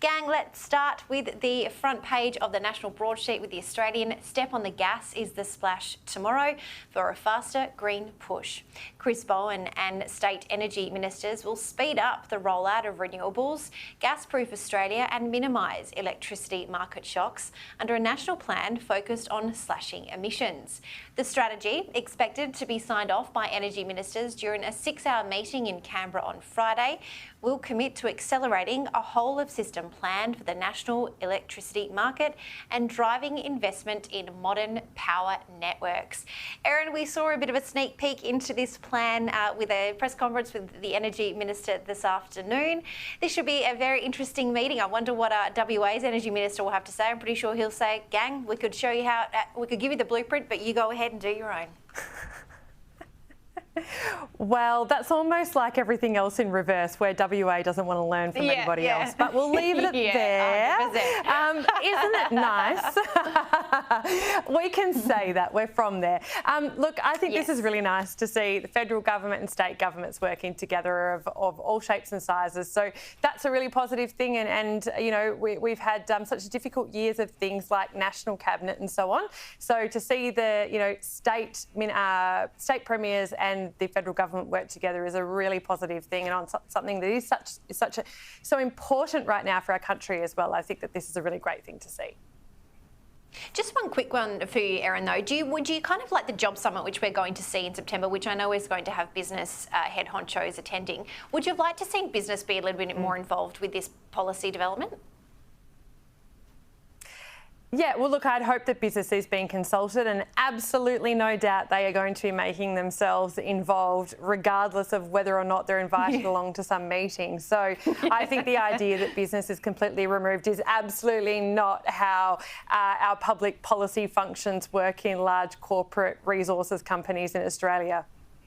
Gang, let's start with the front page of the national broadsheet with the Australian. Step on the gas is the splash tomorrow for a faster green push. Chris Bowen and state energy ministers will speed up the rollout of renewables, gas-proof Australia and minimise electricity market shocks under a national plan focused on slashing emissions. The strategy, expected to be signed off by energy ministers during a 6-hour meeting in Canberra on Friday, will commit to accelerating a whole-of-system plan for the national electricity market and driving investment in modern power networks. Erin, we saw a bit of a sneak peek into this plan with a press conference with the Energy Minister this afternoon. This should be a very interesting meeting. I wonder what WA's Energy Minister will have to say. I'm pretty sure he'll say, gang, we could show you how, we could give you the blueprint, but you go ahead and do your own. Well, that's almost like everything else in reverse, where WA doesn't want to learn from anybody else. But we'll leave it at there. Isn't it nice? We can say that. We're from there. Look, I think this is really nice to see the federal government and state governments working together of all shapes and sizes. So that's a really positive thing. And you know, we've had such difficult years of things like national cabinet and so on. So to see the, you know, state premiers and the federal government work together is a really positive thing, and on something that is so important right now for our country as well. I think that this is a really great thing to see. Just one quick one for you, Erin, though. Would you kind of like the job summit, which we're going to see in September, which I know is going to have business head honchos attending, would you have liked to see business be a little bit more involved with this policy development? Yeah, well, look, I'd hope that business is being consulted, and absolutely no doubt they are going to be making themselves involved regardless of whether or not they're invited along to some meeting. So I think the idea that business is completely removed is absolutely not how our public policy functions work in large corporate resources companies in Australia.